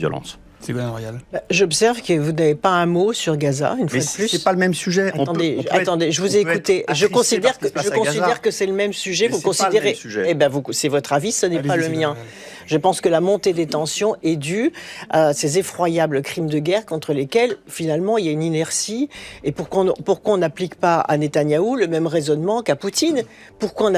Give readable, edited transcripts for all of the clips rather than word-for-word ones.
violence. Ségolène Royal. J'observe que vous n'avez pas un mot sur Gaza, une fois de plus. C'est pas le même sujet. Attendez, je vous ai écouté. Je considère que c'est le même sujet. Vous considérez. Eh ben, c'est votre avis, ce n'est pas le mien. Je pense que la montée des tensions est due à ces effroyables crimes de guerre contre lesquels, finalement, il y a une inertie. Et pourquoi on n'applique pas à Netanyahou le même raisonnement qu'à Poutine? Pourquoi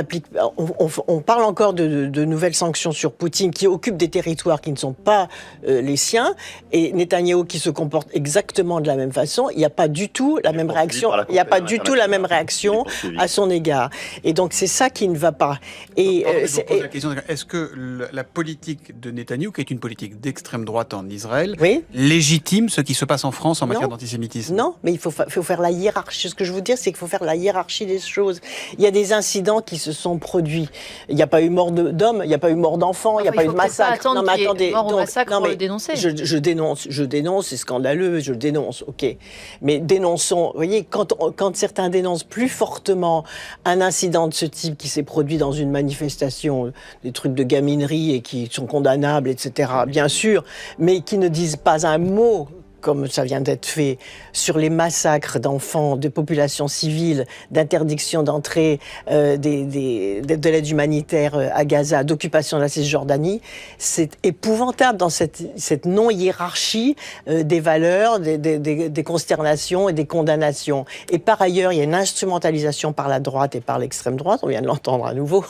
on parle encore de nouvelles sanctions sur Poutine qui occupe des territoires qui ne sont pas les siens, et Netanyahou qui se comporte exactement de la même façon. Il n'y a pas du tout la même réaction. Il n'y a pas du tout la même réaction à son égard. Et donc, c'est ça qui ne va pas. Et je vous pose la question, est-ce que la politique de Netanyahou, qui est une politique d'extrême droite en Israël, légitime ce qui se passe en France en matière d'antisémitisme? Non, mais il faut faire la hiérarchie. Ce que je veux dire, c'est qu'il faut faire la hiérarchie des choses. Il y a des incidents qui se sont produits. Il n'y a pas eu mort d'hommes, il n'y a pas eu mort d'enfants, il n'y a pas eu de massacre. Non, mais attendez, mort au massacre pour le dénoncer. Je dénonce, c'est scandaleux, je le dénonce, ok. Mais dénonçons, vous voyez, quand certains dénoncent plus fortement un incident de ce type qui s'est produit dans une manifestation, des trucs de gaminerie et qui sont condamnables, etc., bien sûr, mais qui ne disent pas un mot, comme ça vient d'être fait, sur les massacres d'enfants, de populations civiles, d'interdiction d'entrée de l'aide humanitaire à Gaza, d'occupation de la Cisjordanie, c'est épouvantable dans cette non-hiérarchie des valeurs, des consternations et des condamnations. Et par ailleurs, il y a une instrumentalisation par la droite et par l'extrême droite, on vient de l'entendre à nouveau,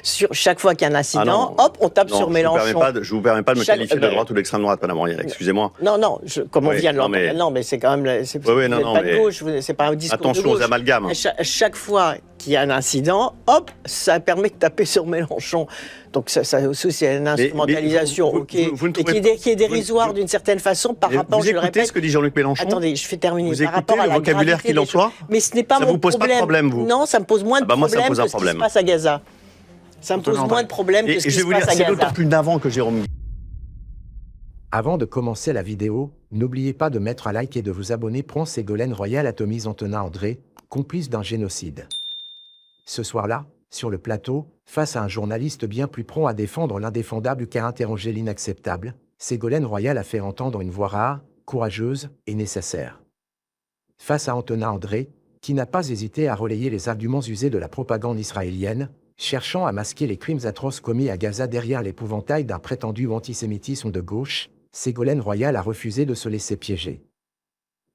sur chaque fois qu'il y a un incident, hop, on tape sur Mélenchon. Je vous permets pas de me qualifier de droite ou d'extrême droite, Madame Royal, excusez-moi. Non, comme on vient de l'entendre. Non, mais c'est quand même... C'est pas de gauche, c'est pas un discours de gauche. Attention aux amalgames. Chaque fois qu'il y a un incident, hop, ça permet de taper sur Mélenchon. Donc ça aussi, c'est une instrumentalisation, qui est dérisoire d'une certaine façon par rapport, je le répète... Vous écoutez ce que dit Jean-Luc Mélenchon? Attendez, je fais terminer. Vous écoutez le vocabulaire qu'il emploie? Mais ce n'est pas mon problème. Ça vous pose pas de problème, vous? Non, ça me pose moins de problème que ce qui se passe à Gaza. Ça me pose moins de problème que ce qui se passe à Gaza. C'est d'autant plus navrant que Jérôme... Avant de commencer la vidéo, n'oubliez pas de mettre un like et de vous abonner. Ségolène Royal atomise Antonin André, complice d'un génocide. Ce soir-là, sur le plateau, face à un journaliste bien plus prompt à défendre l'indéfendable qu'à interroger l'inacceptable, Ségolène Royal a fait entendre une voix rare, courageuse et nécessaire. Face à Antonin André, qui n'a pas hésité à relayer les arguments usés de la propagande israélienne, cherchant à masquer les crimes atroces commis à Gaza derrière l'épouvantail d'un prétendu antisémitisme de gauche, Ségolène Royal a refusé de se laisser piéger.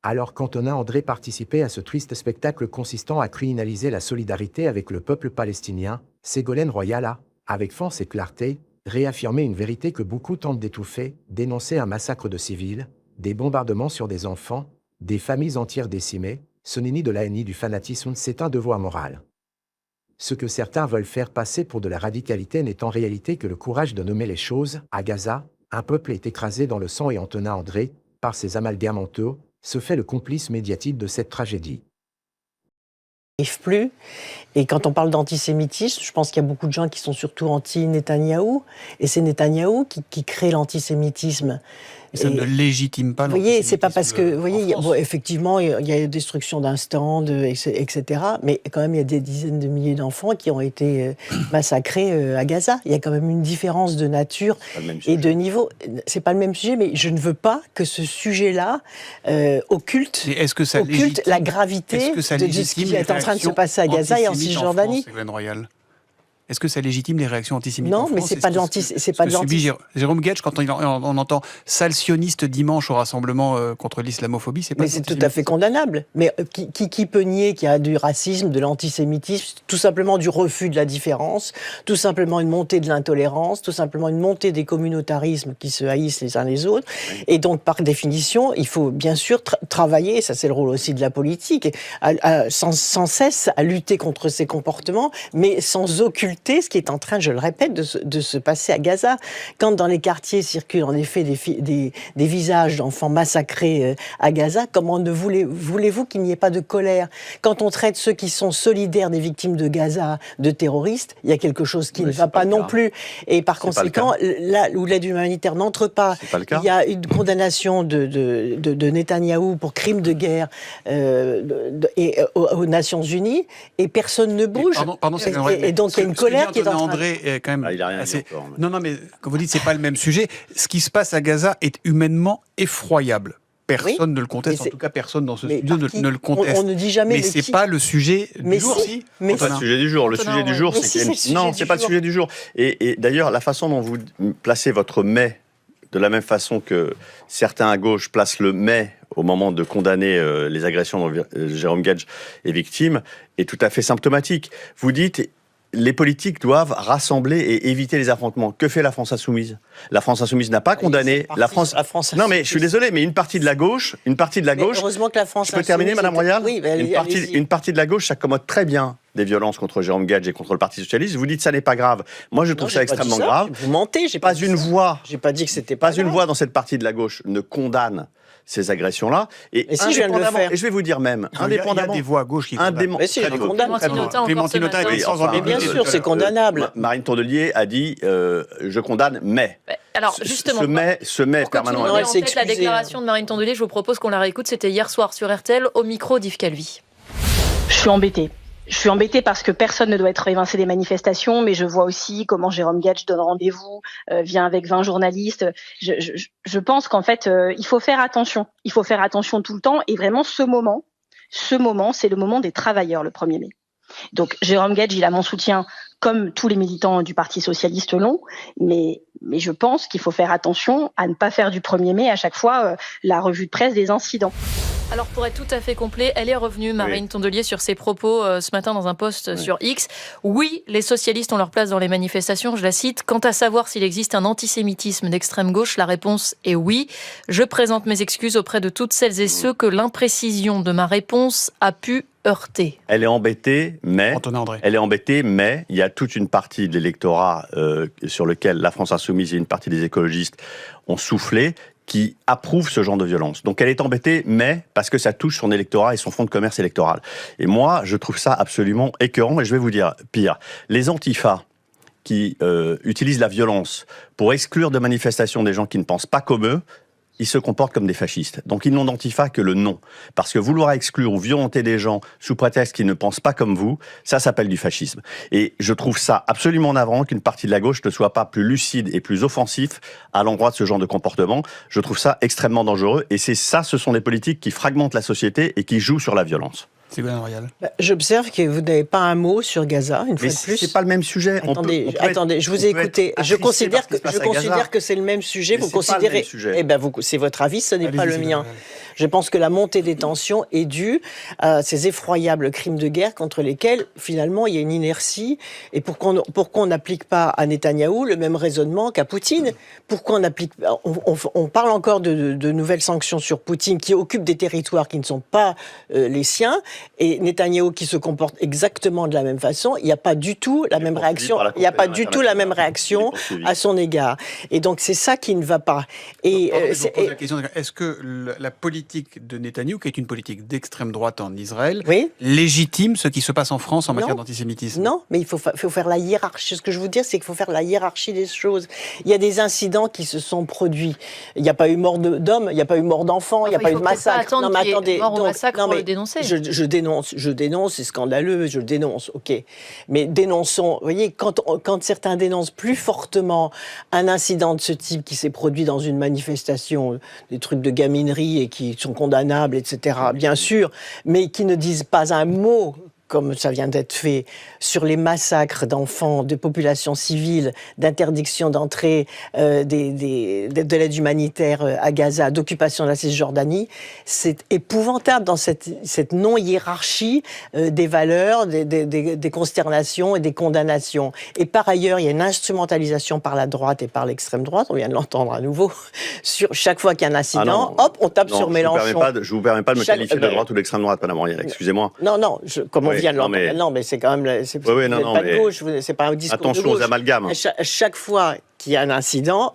Alors qu'Antonin André participait à ce triste spectacle consistant à criminaliser la solidarité avec le peuple palestinien, Ségolène Royal a, avec force et clarté, réaffirmé une vérité que beaucoup tentent d'étouffer, dénoncer un massacre de civils, des bombardements sur des enfants, des familles entières décimées. Ce n'est ni de la haine ni du fanatisme, c'est un devoir moral. Ce que certains veulent faire passer pour de la radicalité n'est en réalité que le courage de nommer les choses. À Gaza, un peuple est écrasé dans le sang et Antonin André, par ses amalgames mentaux, se fait le complice médiatique de cette tragédie. Plus. Et quand on parle d'antisémitisme, je pense qu'il y a beaucoup de gens qui sont surtout anti-Netanyahou, et c'est Netanyahou qui crée l'antisémitisme. Et ça ne légitime pas l'antisémitisme. Vous voyez, c'est pas parce que, vous voyez, effectivement, il y a destruction d'un stand, etc. Mais quand même, il y a des dizaines de milliers d'enfants qui ont été massacrés à Gaza. Il y a quand même une différence de nature et de niveau. C'est pas le même sujet, mais je ne veux pas que ce sujet-là occulte la gravité de ce qui est en train de se passer à Gaza et en Cisjordanie. Est-ce que ça légitime les réactions antisémites en France? Non, mais c'est pas de l'antisémitisme. Jérôme Guedj, quand on entend « sale sioniste dimanche au rassemblement contre l'islamophobie », c'est pas... Mais c'est tout à fait condamnable. Mais qui peut nier qu'il y a du racisme, de l'antisémitisme, tout simplement du refus de la différence, tout simplement une montée de l'intolérance, tout simplement une montée des communautarismes qui se haïssent les uns les autres. Et donc, par définition, il faut bien sûr travailler, ça c'est le rôle aussi de la politique, sans cesse à lutter contre ces comportements, mais sans occulter ce qui est en train, je le répète, de se passer à Gaza. Quand dans les quartiers circulent en effet des visages d'enfants massacrés à Gaza, comment voulez-vous qu'il n'y ait pas de colère? Quand on traite ceux qui sont solidaires des victimes de Gaza de terroristes, il y a quelque chose qui ne va pas non plus. Et par conséquent, là où l'aide humanitaire n'entre pas, il y a une condamnation de Netanyahou pour crime de guerre aux Nations Unies, et personne ne bouge. Pardon, et donc il y a une colère qui est en train André est quand même il a rien assez... dit encore, Non, mais comme vous dites, c'est pas le même sujet. Ce qui se passe à Gaza est humainement effroyable. Personne ne le conteste, en tout cas personne dans ce studio ne le conteste. On ne dit jamais. Mais c'est pas le sujet du jour, si. C'est pas le sujet du jour. Le sujet du jour, c'est que non, c'est pas le sujet du jour. Et d'ailleurs, la façon dont vous placez votre mais, de la même façon que certains à gauche placent le mais au moment de condamner les agressions dont Jérôme Gage est victime, est tout à fait symptomatique. Vous dites, les politiques doivent rassembler et éviter les affrontements. Que fait la France Insoumise ? La France Insoumise n'a pas condamné la France. Non, mais je suis désolé, mais une partie de la gauche. Heureusement que la France. Je peux terminer, Madame Royal ? Oui, une partie de la gauche s'accommode très bien des violences contre Jérôme Gage et contre le Parti socialiste. Vous dites ça n'est pas grave. Moi, je trouve ça extrêmement grave. Vous mentez. Pas une voix. J'ai pas dit que c'était pas. Pas une voix dans cette partie de la gauche ne condamne ces agressions-là. Et si je viens de le faire. Et je vais vous dire même, indépendamment. Il y a des voix à gauche qui condamnent. Mais si, je condamne. Clémentine Autain est sans ambiguïté. Mais bien sûr, c'est condamnable. Marine Tourdelier a dit je condamne, mais. Alors, justement, ce mais permanent. En tête la déclaration de Marine Tourdelier, je vous propose qu'on la réécoute. C'était hier soir sur RTL, au micro d'Yves Calvi. Je suis embêtée. Je suis embêtée parce que personne ne doit être évincé des manifestations, mais je vois aussi comment Jérôme Gage donne rendez-vous, vient avec 20 journalistes. Je pense qu'en fait, il faut faire attention. Il faut faire attention tout le temps. Et vraiment, ce moment, c'est le moment des travailleurs, le 1er mai. Donc, Jérôme Gage, il a mon soutien, comme tous les militants du Parti socialiste l'ont, mais je pense qu'il faut faire attention à ne pas faire du 1er mai à chaque fois la revue de presse des incidents. Alors, pour être tout à fait complet, elle est revenue, Marine Tourdelier, sur ses propos ce matin dans un post sur X. Oui, les socialistes ont leur place dans les manifestations, je la cite. Quant à savoir s'il existe un antisémitisme d'extrême gauche, la réponse est oui. Je présente mes excuses auprès de toutes celles et ceux que l'imprécision de ma réponse a pu heurter. Elle est embêtée, mais il y a toute une partie de l'électorat sur lequel la France Insoumise et une partie des écologistes ont soufflé, qui approuve ce genre de violence. Donc elle est embêtée, mais parce que ça touche son électorat et son fonds de commerce électoral. Et moi, je trouve ça absolument écœurant, et je vais vous dire pire. Les antifas qui utilisent la violence pour exclure de manifestations des gens qui ne pensent pas comme eux, ils se comportent comme des fascistes. Donc ils n'ont d'antifa que le nom. Parce que vouloir exclure ou violenter des gens sous prétexte qu'ils ne pensent pas comme vous, ça s'appelle du fascisme. Et je trouve ça absolument navrant qu'une partie de la gauche ne soit pas plus lucide et plus offensif à l'endroit de ce genre de comportement. Je trouve ça extrêmement dangereux. Et ce sont des politiques qui fragmentent la société et qui jouent sur la violence. Ségolène Royal. J'observe que vous n'avez pas un mot sur Gaza, une fois de plus. C'est pas le même sujet. Attendez, je vous ai écouté. Je considère que c'est le même sujet. Vous considérez. C'est votre avis, ce n'est pas le mien. Je pense que la montée des tensions est due à ces effroyables crimes de guerre contre lesquels, finalement, il y a une inertie. Et pourquoi on n'applique pas à Netanyahou le même raisonnement qu'à Poutine ? Pourquoi on parle encore de nouvelles sanctions sur Poutine qui occupe des territoires qui ne sont pas les siens, et Netanyahou qui se comporte exactement de la même façon. Il n'y a pas du tout la même réaction. Il n'y a pas du tout la même réaction à son égard. Et donc c'est ça qui ne va pas. Et je vous pose la question, est-ce que la politique de Netanyahou, qui est une politique d'extrême droite en Israël, légitime ce qui se passe en France en matière d'antisémitisme ? Non, mais il faut faire la hiérarchie. Ce que je veux dire, c'est qu'il faut faire la hiérarchie des choses. Il y a des incidents qui se sont produits. Il n'y a pas eu mort d'hommes, il n'y a pas eu mort d'enfants, il n'y a pas eu de massacre. Non, mais attendez, mort ou massacre pour le dénoncer. Je dénonce, c'est scandaleux, je le dénonce, ok. Mais dénonçons, vous voyez, quand certains dénoncent plus fortement un incident de ce type qui s'est produit dans une manifestation, des trucs de gaminerie et qui sont condamnables, etc., bien sûr, mais qui ne disent pas un mot, comme ça vient d'être fait, sur les massacres d'enfants, de populations civiles, d'interdiction d'entrée de l'aide humanitaire à Gaza, d'occupation de la Cisjordanie, c'est épouvantable dans cette non-hiérarchie des valeurs, des consternations et des condamnations. Et par ailleurs, il y a une instrumentalisation par la droite et par l'extrême droite, on vient de l'entendre à nouveau, sur chaque fois qu'il y a un incident, on tape sur Mélenchon. Je vous permets pas de me qualifier de droite ou d'extrême droite, Madame Royal, excusez-moi. Non, comme on vient de l'entendre. Non, mais c'est quand même... C'est pas de gauche, c'est pas un discours de gauche. Attention aux amalgames. Chaque fois qu'il y a un incident,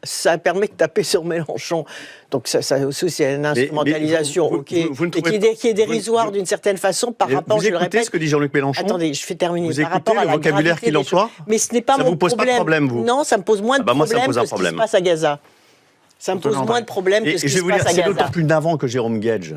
ça permet de taper sur Mélenchon. Donc ça aussi, c'est une instrumentalisation, qui est dérisoire d'une certaine façon par rapport, je le répète... Vous écoutez ce que dit Jean-Luc Mélenchon ? Attendez, je fais terminer. Vous écoutez le vocabulaire qu'il emploie ? Mais ce n'est pas mon problème. Ça vous pose pas de problème, vous ? Non, ça me pose moins de problèmes que ce qui se passe à Gaza. Ça me pose moins de problèmes que ce qui se passe à Gaza. C'est d'autant plus navrant que Jérôme Gage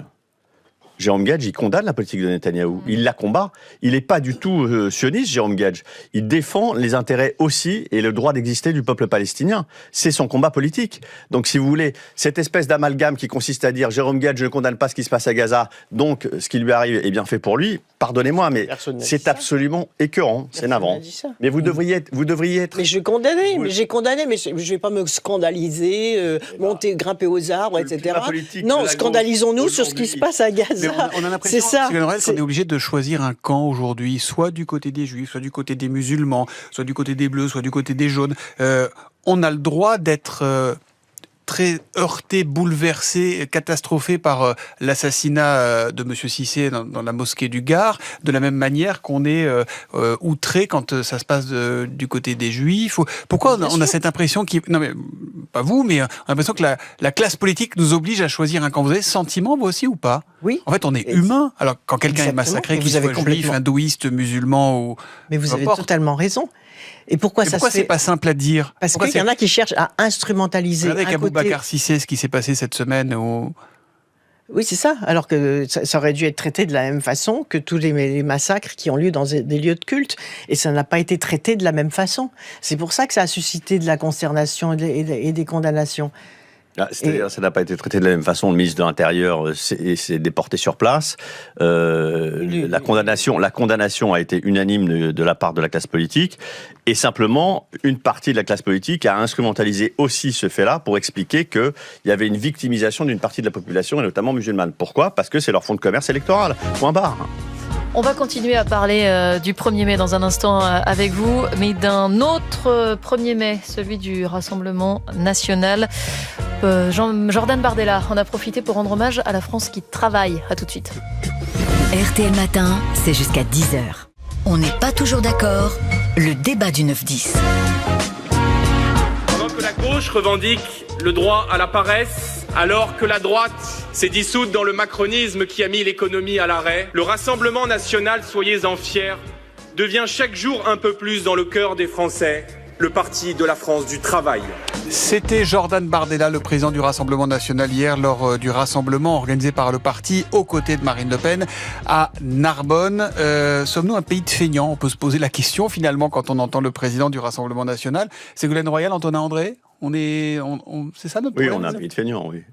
Jérôme Gage, il condamne la politique de Netanyahou. Il la combat. Il n'est pas du tout sioniste, Jérôme Gage. Il défend les intérêts aussi et le droit d'exister du peuple palestinien. C'est son combat politique. Donc, si vous voulez, cette espèce d'amalgame qui consiste à dire Jérôme Gage ne condamne pas ce qui se passe à Gaza, donc ce qui lui arrive est bien fait pour lui, pardonnez-moi, mais c'est absolument écœurant. C'est navrant. Mais vous devriez être... Mais j'ai condamné, mais je ne vais pas me scandaliser, grimper aux arbres, etc. Non, scandalisons-nous sur ce qui se passe à Gaza. On a l'impression, qu'on est obligé de choisir un camp aujourd'hui, soit du côté des Juifs, soit du côté des musulmans, soit du côté des Bleus, soit du côté des jaunes. On a le droit d'être très heurté, bouleversé, catastrophé par l'assassinat de M. Cissé dans la mosquée du Gard, de la même manière qu'on est outré quand ça se passe du côté des Juifs. Pourquoi on a cette impression non mais pas vous, mais on a l'impression que la classe politique nous oblige à choisir un camp. Vous avez ce sentiment, vous aussi, ou pas? Oui. En fait, on est humain. Alors, quand quelqu'un est massacré, qu'il soit juif, hindouiste, musulman ou... Mais vous avez totalement raison. Et pourquoi c'est pas simple à dire? Parce qu'il y en a qui cherchent à instrumentaliser. Avec Aboubacar Cissé, ce qui s'est passé cette semaine Oui, c'est ça. Alors que ça aurait dû être traité de la même façon que tous les massacres qui ont lieu dans des lieux de culte. Et ça n'a pas été traité de la même façon. C'est pour ça que ça a suscité de la consternation et des condamnations. C'est-à-dire, ça n'a pas été traité de la même façon. Le ministre de l'Intérieur s'est déporté sur place. La condamnation a été unanime de la part de la classe politique. Et simplement, une partie de la classe politique a instrumentalisé aussi ce fait-là pour expliquer qu'il y avait une victimisation d'une partie de la population, et notamment musulmane. Pourquoi ? Parce que c'est leur fonds de commerce électoral. Point barre. On va continuer à parler du 1er mai dans un instant avec vous, mais d'un autre 1er mai, celui du Rassemblement national. Jordan Bardella en a profité pour rendre hommage à la France qui travaille. À tout de suite. RTL Matin, c'est jusqu'à 10h. On n'est pas toujours d'accord, le débat du 9-10. Pendant que la gauche revendique le droit à la paresse, alors que la droite s'est dissoute dans le macronisme qui a mis l'économie à l'arrêt, le Rassemblement national, soyez-en fiers, devient chaque jour un peu plus dans le cœur des Français, le parti de la France du travail. C'était Jordan Bardella, le président du Rassemblement national, hier lors du rassemblement organisé par le parti aux côtés de Marine Le Pen à Narbonne. Sommes-nous un pays de feignants ? On peut se poser la question finalement quand on entend le président du Rassemblement national. Ségolène Royal, Antonin André, c'est ça notre problème ? Oui, on a un pays de feignants, oui.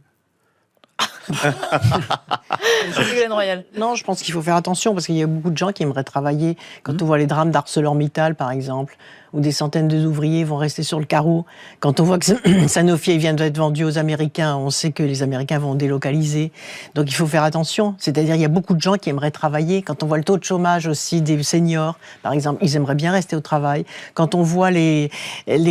Ségolène Royal. Non, je pense qu'il faut faire attention parce qu'il y a beaucoup de gens qui aimeraient travailler. Quand on voit les drames d'ArcelorMittal, par exemple, où des centaines d'ouvriers vont rester sur le carreau. Quand on voit que Sanofi vient d'être vendu aux Américains, on sait que les Américains vont délocaliser. Donc il faut faire attention. C'est-à-dire il y a beaucoup de gens qui aimeraient travailler. Quand on voit le taux de chômage aussi des seniors, par exemple, ils aimeraient bien rester au travail. Quand on voit les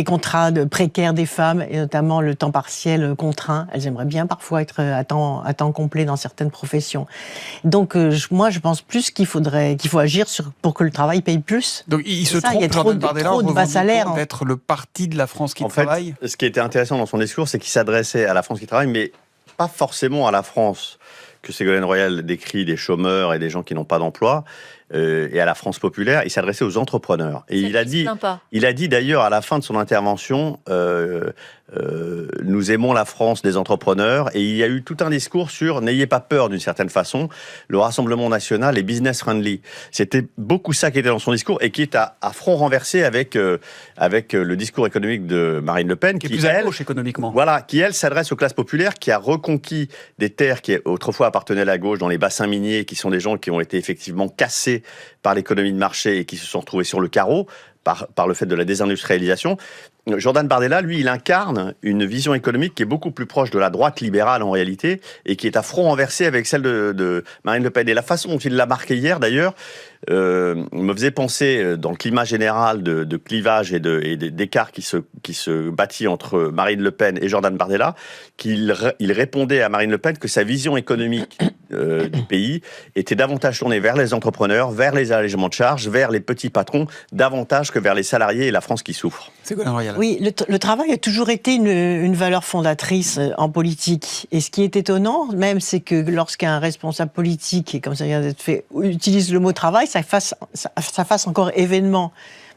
contrats précaires des femmes, et notamment le temps partiel contraint, elles aimeraient bien parfois être à temps complet dans certaines professions. Donc moi je pense plus qu'il faut agir pour que le travail paye plus. Donc il se trompe, Jordan Bardella, bas salaire, d'être le parti de la France qui travaille. Ce qui était intéressant dans son discours, c'est qu'il s'adressait à la France qui travaille, mais pas forcément à la France que Ségolène Royal décrit des chômeurs et des gens qui n'ont pas d'emploi, et à la France populaire. Il s'adressait aux entrepreneurs. Et il a dit d'ailleurs à la fin de son intervention, nous aimons la France des entrepreneurs, et il y a eu tout un discours sur n'ayez pas peur d'une certaine façon, le Rassemblement national est business friendly. C'était beaucoup ça qui était dans son discours et qui est à front renversé avec le discours économique de Marine Le Pen, qui est plus à gauche économiquement. Voilà, qui elle s'adresse aux classes populaires, qui a reconquis des terres qui autrefois appartenaient à la gauche dans les bassins miniers, qui sont des gens qui ont été effectivement cassés par l'économie de marché et qui se sont retrouvés sur le carreau par le fait de la désindustrialisation. Jordan Bardella, lui, il incarne une vision économique qui est beaucoup plus proche de la droite libérale en réalité, et qui est à front renversé avec celle de Marine Le Pen. Et la façon dont il l'a marqué hier, d'ailleurs, me faisait penser, dans le climat général de clivage et d'écart qui se bâtit entre Marine Le Pen et Jordan Bardella, qu'il répondait à Marine Le Pen que sa vision économique du pays était davantage tournée vers les entrepreneurs, vers les allégements de charges, vers les petits patrons, davantage que vers les salariés et la France qui souffre. Ségolène Royal. Oui, le travail a toujours été une valeur fondatrice en politique. Et ce qui est étonnant, même, c'est que lorsqu'un responsable politique, et comme ça vient d'être fait, utilise le mot travail, ça fasse encore événement.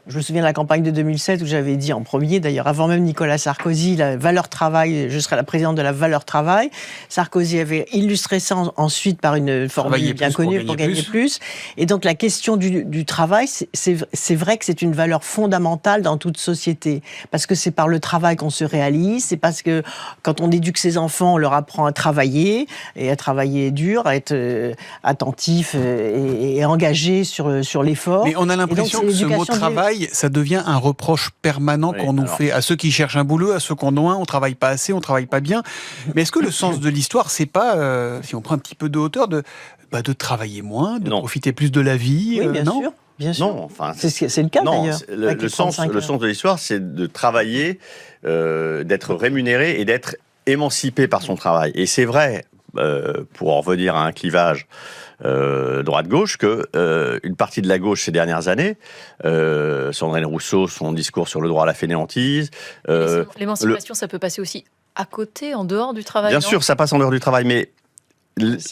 Je me souviens de la campagne de 2007 où j'avais dit en premier, d'ailleurs avant même Nicolas Sarkozy, la valeur travail, je serai la présidente de la valeur travail. Sarkozy avait illustré ça ensuite par une formule bien connue pour gagner plus. Et donc la question du travail, c'est vrai que c'est une valeur fondamentale dans toute société. Parce que c'est par le travail qu'on se réalise, c'est parce que quand on éduque ses enfants, on leur apprend à travailler, et à travailler dur, à être attentif et engagé sur l'effort. Mais on a l'impression que ce mot travail, ça devient un reproche permanent qu'on nous fait à ceux qui cherchent un boulot, à ceux qui en ont un, on travaille pas assez, on travaille pas bien. Mais est-ce que le sens de l'histoire, c'est pas, si on prend un petit peu de hauteur, de travailler moins, de profiter plus de la vie? Oui, bien sûr. Bien sûr. Non, enfin, c'est le cas d'ailleurs. Le sens de l'histoire, c'est de travailler, d'être rémunéré et d'être émancipé par son travail. Et c'est vrai, pour en revenir à un clivage droite-gauche, que une partie de la gauche ces dernières années, Sandrine Rousseau, son discours sur le droit à la fainéantise... L'émancipation, ça peut passer aussi à côté, en dehors du travail. Bien sûr, ça passe en dehors du travail, mais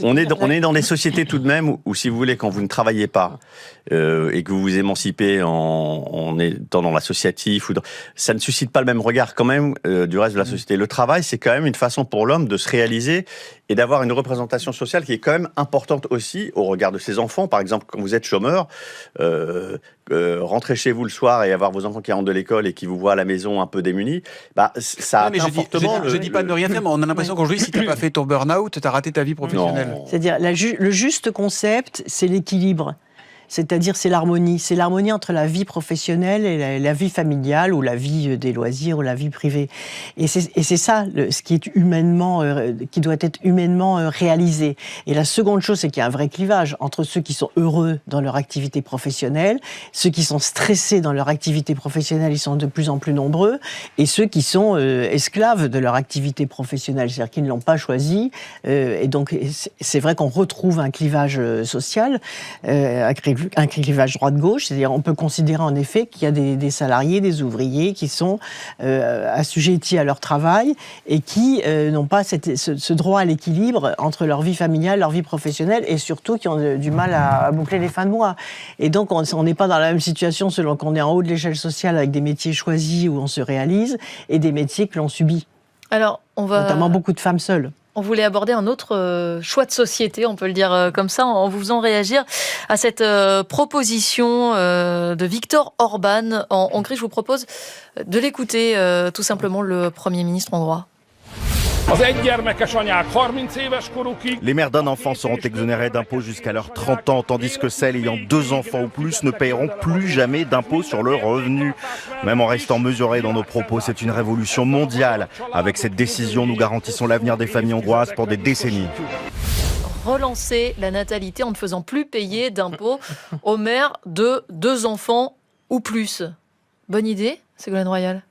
on est dans des sociétés tout de même où, si vous voulez, quand vous ne travaillez pas et que vous vous émancipez en étant dans l'associatif, ça ne suscite pas le même regard quand même du reste de la société. Le travail, c'est quand même une façon pour l'homme de se réaliser et d'avoir une représentation sociale qui est quand même importante aussi au regard de ses enfants. Par exemple, quand vous êtes chômeur, rentrer chez vous le soir et avoir vos enfants qui rentrent de l'école et qui vous voient à la maison un peu démunis, ça atteint fortement... Je dis pas de ne rien faire, mais on a l'impression qu'aujourd'hui, si tu n'as pas fait ton burn-out, tu as raté ta vie professionnelle. Non. C'est-à-dire, le juste concept, c'est l'équilibre. C'est-à-dire, c'est l'harmonie. C'est l'harmonie entre la vie professionnelle et la vie familiale, ou la vie des loisirs, ou la vie privée. Et c'est ça, ce qui est humainement, qui doit être humainement réalisé. Et la seconde chose, c'est qu'il y a un vrai clivage entre ceux qui sont heureux dans leur activité professionnelle, ceux qui sont stressés dans leur activité professionnelle, ils sont de plus en plus nombreux, et ceux qui sont esclaves de leur activité professionnelle, c'est-à-dire qu'ils ne l'ont pas choisi. Et donc, c'est vrai qu'on retrouve un clivage social, un clivage droite-gauche, c'est-à-dire on peut considérer en effet qu'il y a des salariés, des ouvriers qui sont assujettis à leur travail et qui n'ont pas ce droit à l'équilibre entre leur vie familiale, leur vie professionnelle, et surtout qui ont du mal à boucler les fins de mois. Et donc on n'est pas dans la même situation selon qu'on est en haut de l'échelle sociale avec des métiers choisis où on se réalise et des métiers que l'on subit. Alors, notamment beaucoup de femmes seules. On voulait aborder un autre choix de société, on peut le dire comme ça, en vous faisant réagir à cette proposition de Viktor Orban en Hongrie. Je vous propose de l'écouter, tout simplement, le Premier ministre hongrois. Les mères d'un enfant seront exonérées d'impôts jusqu'à leurs 30 ans, tandis que celles ayant 2 enfants ou plus ne paieront plus jamais d'impôts sur le revenu. Même en restant mesurés dans nos propos, c'est une révolution mondiale. Avec cette décision, nous garantissons l'avenir des familles hongroises pour des décennies. Relancer la natalité en ne faisant plus payer d'impôts aux mères de 2 enfants ou plus. Bonne idée, Ségolène Royal?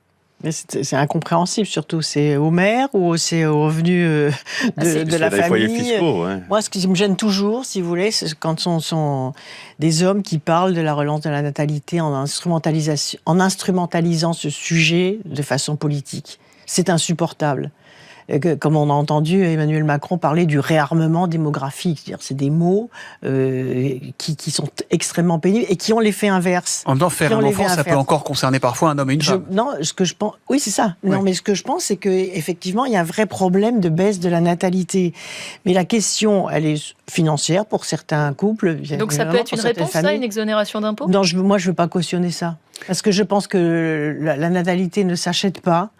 Mais c'est incompréhensible, surtout. C'est aux mères ou c'est aux revenus de la famille. Foyers fiscaux, ouais. Moi, ce qui me gêne toujours, si vous voulez, c'est quand ce sont des hommes qui parlent de la relance de la natalité en instrumentalisant ce sujet de façon politique. C'est insupportable. Comme on a entendu Emmanuel Macron parler du réarmement démographique. C'est-à-dire, c'est des mots qui sont extrêmement pénibles et qui ont l'effet inverse. En même temps, faire un enfant, ça peut encore concerner parfois un homme et une femme. Non, ce que je pense... Oui, c'est ça. Ouais. Non, mais ce que je pense, c'est qu'effectivement, il y a un vrai problème de baisse de la natalité. Mais la question, elle est financière pour certains couples. Donc ça peut être une réponse, ça, une exonération d'impôts? Non, moi, je ne veux pas cautionner ça. Parce que je pense que la natalité ne s'achète pas.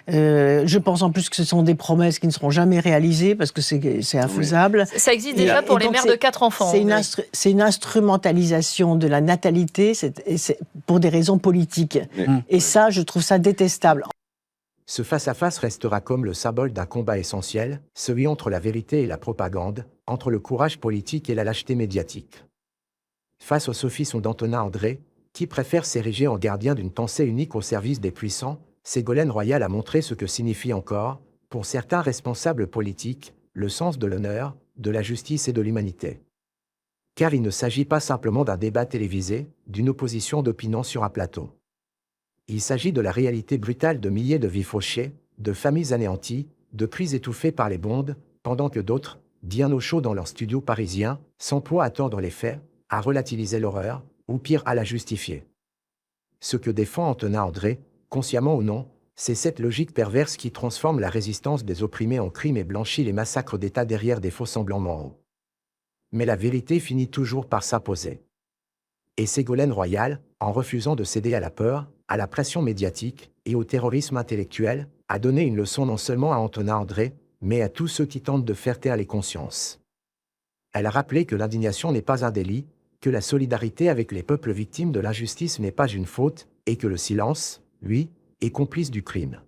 Je pense en plus que ce sont des promesses qui ne seront jamais réalisées parce que c'est infaisable. Oui. Ça existe déjà pour les mères de 4 enfants. C'est une instrumentalisation de la natalité c'est pour des raisons politiques. Et ça, je trouve ça détestable. Ce face-à-face restera comme le symbole d'un combat essentiel, celui entre la vérité et la propagande, entre le courage politique et la lâcheté médiatique. Face au sophisme d'Antonin André, qui préfère s'ériger en gardien d'une pensée unique au service des puissants, Ségolène Royal a montré ce que signifie encore, pour certains responsables politiques, le sens de l'honneur, de la justice et de l'humanité. Car il ne s'agit pas simplement d'un débat télévisé, d'une opposition d'opinion sur un plateau. Il s'agit de la réalité brutale de milliers de vies fauchées, de familles anéanties, de cris étouffés par les bombes, pendant que d'autres, bien au chaud dans leurs studios parisiens, s'emploient à tordre les faits, à relativiser l'horreur, ou pire à la justifier. ce que défend Antonin André, consciemment ou non, c'est cette logique perverse qui transforme la résistance des opprimés en crime et blanchit les massacres d'État derrière des faux-semblants moraux. Mais la vérité finit toujours par s'imposer. Et Ségolène Royal, en refusant de céder à la peur, à la pression médiatique et au terrorisme intellectuel, a donné une leçon non seulement à Antonin André, mais à tous ceux qui tentent de faire taire les consciences. Elle a rappelé que l'indignation n'est pas un délit, que la solidarité avec les peuples victimes de l'injustice n'est pas une faute, et que le silence, lui, est complice du crime.